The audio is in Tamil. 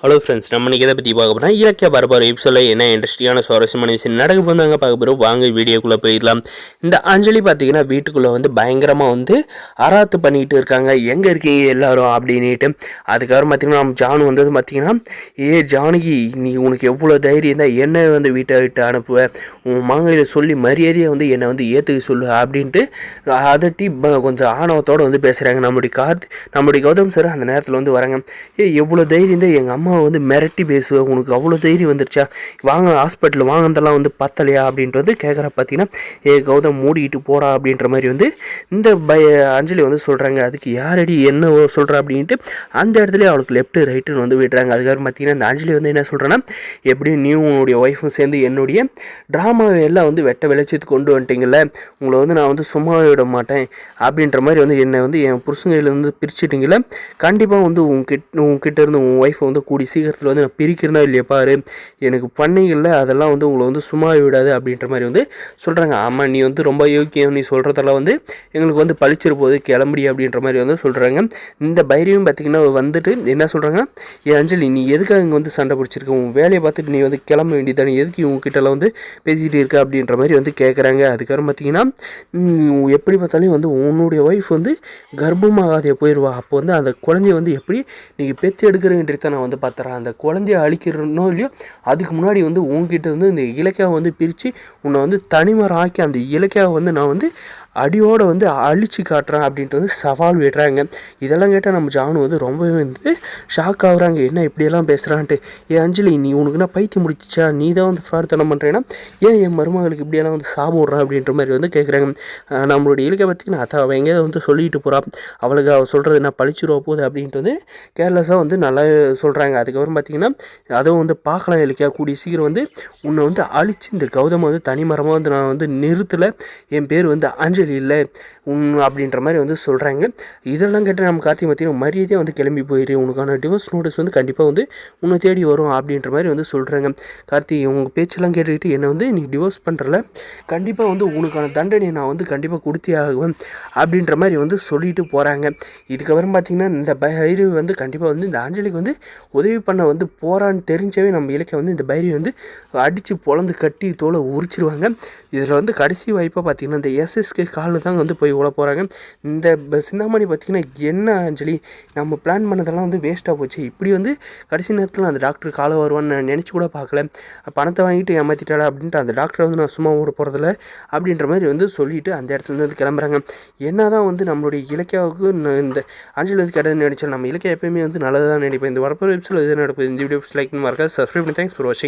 ஹலோ ஃப்ரெண்ட்ஸ், நம்ம இன்றைக்கி எதை பற்றி பார்க்க போனால் இலக்கிய பரபர எபிசோடில் என்ன இன்ட்ரெஸ்டிங்கான சுவாரஸ்யமான விஷயம் நடக்க போதாங்க பார்க்க போகிறோம். வாங்க வீடியோக்குள்ளே போயிடலாம். இந்த அஞ்சலி பார்த்தீங்கன்னா வீட்டுக்குள்ளே வந்து பயங்கரமாக வந்து அராத்து பண்ணிக்கிட்டு இருக்காங்க. எங்கே இருக்கீங்க எல்லோரும் அப்படின்ட்டு. அதுக்கப்புறம் பார்த்திங்கன்னா நம்ம ஜானு வந்தது பார்த்திங்கன்னா, ஜானகி, நீ உனக்கு எவ்வளோ தைரியம் தான் என்னை வந்து வீட்டை விட்டு அனுப்புவேன், உன் மகளில் சொல்லி மரியாதையை வந்து என்னை வந்து ஏற்றுக்க சொல்லு அப்படின்ட்டு அதட்டி கொஞ்சம் ஆணவத்தோடு வந்து பேசுகிறாங்க. நம்முடைய கௌதம் சார் அந்த நேரத்தில் வந்து வராங்க. எவ்வளோ தைரியம் தான் எங்கள் அம்மா வந்து மிரட்டி பேசுவேன், உனக்கு அவ்வளோ தைரியம் வந்துருச்சா, வாங்க ஹாஸ்பிட்டல் வாங்கினதெல்லாம் வந்து பத்தலையா அப்படின்ட்டு வந்து கேட்குற பார்த்தீங்கன்னா, கௌதம் மூடிக்கிட்டு போடா அப்படின்ற மாதிரி வந்து இந்த அஞ்சலி வந்து சொல்கிறாங்க. அதுக்கு யாரடி என்ன சொல்கிறா அப்படின்ட்டு அந்த இடத்துல அவளுக்கு லெஃப்ட்டு ரைட்டுன்னு வந்து விடுறாங்க. அதுக்கப்புறம் பார்த்தீங்கன்னா இந்த அஞ்சலி வந்து என்ன சொல்கிறேன்னா, எப்படியும் நீ உன்னுடைய ஒய்ஃபும் சேர்ந்து என்னுடைய ட்ராமாவை எல்லாம் வந்து வெட்ட விளைச்சத்துக்கு கொண்டு வந்துட்டீங்கல்ல, உங்களை வந்து நான் வந்து சும்மா விட மாட்டேன் அப்படின்ற மாதிரி வந்து என்னை வந்து என் புருஷங்கையிலேருந்து பிரிச்சுட்டிங்கள, கண்டிப்பாக வந்து உங்ககிட்ட இருந்து உன் ஒய்ஃபை வந்து கூடி சீக்கிரத்தில் வந்து நான் பிரிக்கிறேன்னா இல்லையா பாரு, எனக்கு பண்ணீங்கல்ல அதெல்லாம் வந்து உங்களை வந்து சும்மா விடாது அப்படின்ற மாதிரி வந்து சொல்கிறாங்க. ஆமாம், நீ வந்து ரொம்ப யோக்கியம், நீ சொல்கிறதெல்லாம் வந்து எங்களுக்கு வந்து பழிச்சிரு போது கிளம்புடி அப்படின்ற மாதிரி வந்து சொல்கிறாங்க. இந்த பைரவியும் பார்த்திங்கன்னா வந்துட்டு என்ன சொல்கிறாங்க, அஞ்சலி நீ எதுக்காக இங்கே வந்து சண்டை பிடிச்சிருக்க, உன் வேலையை பார்த்துட்டு நீ வந்து கிளம்ப வேண்டியதானே, எதுக்கு இவங்ககிட்டலாம் வந்து பேசிகிட்டு இருக்க அப்படின்ற மாதிரி வந்து கேட்குறாங்க. அதுக்கப்புறம் பார்த்திங்கன்னா எப்படி பார்த்தாலும் வந்து உன்னுடைய ஒய்ஃப் வந்து கர்ப்பமாகாதே போயிடுவா, அப்போ வந்து அந்த குழந்தைய வந்து எப்படி நீங்கள் பெற்று எடுக்கிறேன்றத நான் வந்து பார்த்துறேன், அந்த குழந்தைய அழிக்கிறனோ இல்லையோ அதுக்கு முன்னாடி வந்து உங்ககிட்ட வந்து இந்த இலக்கியாவை வந்து பிரித்து உன்னை வந்து தனிமரம் ஆக்கி அந்த இலக்கியாவை வந்து நான் வந்து அடியோடு வந்து அழிச்சு காட்டுறேன் அப்படின்ட்டு வந்து சவால் விடுறாங்க. இதெல்லாம் கேட்டால் நம்ம ஜானு வந்து ரொம்பவே வந்து ஷாக் ஆகுறாங்க. என்ன இப்படியெல்லாம் பேசுகிறான்ட்டு. அஞ்சலி, நீ உனக்குன்னா பைத்தியம் முடிச்சிச்சா, நீ தான் வந்து ஃப்ராட்தனம் பண்ணுறேன்னா ஏன் என் மருமகளுக்கு இப்படியெல்லாம் வந்து சாபம் விட்றான் அப்படின்ற மாதிரி வந்து கேட்குறாங்க. நம்மளுடைய இலக்கிய பற்றினா அதை அவள் எங்கேயாவது வந்து சொல்லிட்டு போகிறான், அவளுக்கு அவள் சொல்கிறது என்ன பழிச்சிருவா போகுது அப்படின்ட்டு வந்து கேர்லெஸ்ஸாக வந்து நல்லா சொல்கிறாங்க. அதுக்கப்புறம் பார்த்திங்கன்னா அதுவும் வந்து பார்க்கலாம் இலக்கியா, கூடிய சீக்கிரம் வந்து உன்னை வந்து அழித்து இந்த கௌதம் வந்து தனிமரமாக வந்து நான் வந்து நிறுத்தலை, என் பேர் வந்து அஞ்சலி இல்லை அப்படின்ற மாதிரி வந்து சொல்கிறாங்க. இதெல்லாம் கேட்டு நம்ம கார்த்திகை பார்த்தீங்கன்னா மரியாதையாக வந்து கிளம்பி போயிடு, உனக்கான டிவோர்ஸ் நோட்டீஸ் வந்து கண்டிப்பாக வந்து உன்னை தேடி வரும் அப்படின்ற மாதிரி வந்து சொல்கிறாங்க. கார்த்திகை, உங்கள் பேச்செல்லாம் கேட்டுக்கிட்டு என்னை வந்து நீ டிவோர்ஸ் பண்ணுறல, கண்டிப்பாக வந்து உனக்கான தண்டனை நான் வந்து கண்டிப்பாக கொடுத்தே ஆகுவேன் அப்படின்ற மாதிரி வந்து சொல்லிட்டு போகிறாங்க. இதுக்கப்புறம் பார்த்திங்கன்னா இந்த பைரவி வந்து கண்டிப்பாக வந்து இந்த அஞ்சலிக்கு வந்து உதவி பண்ண வந்து போகிறான்னு தெரிஞ்சவே நம்ம இலக்கிய வந்து இந்த பைரவி வந்து அடித்து பொழந்து கட்டி தோலை உரிச்சிருவாங்க. இதில் வந்து கடைசி வாய்ப்பாக பார்த்திங்கன்னா இந்த எஸ்எஸ்கே காலில் தாங்க வந்து போய் உள்ள போகிறாங்க. இந்த சிந்தாமணி பார்த்திங்கன்னா, என்ன அஞ்சலி நம்ம பிளான் பண்ணதெல்லாம் வந்து வேஸ்ட்டாக போச்சு, இப்படி வந்து கடைசி நேரத்தில் அந்த டாக்டர் காலை வருவான்னு நான் நினச்சி கூட பார்க்கல, பணத்தை வாங்கிட்டு ஏமாற்றிட்டாடா அப்படின்ட்டு அந்த டாக்டரை வந்து நான் சும்மா ஓட போகிறதில்ல அப்படின்ற மாதிரி வந்து சொல்லிவிட்டு அந்த இடத்துலேருந்து வந்து கிளம்புறாங்க. என்ன தான் வந்து நம்மளுடைய இலக்கியாவுக்கு இந்த அஞ்சலி வந்து கிடையாது நினைச்சேன், நம்ம இலக்கியம் எப்பயுமே வந்து நல்லதாக நினைப்பேன். இந்த வரப்போகிற எபிசோட் எது நடக்குது, இந்த வீடியோ லைக் மறக்காது சப்ஸ்கிரைப் பண்ணி. தேங்க்ஸ் ஃபார் வாட்சிங்.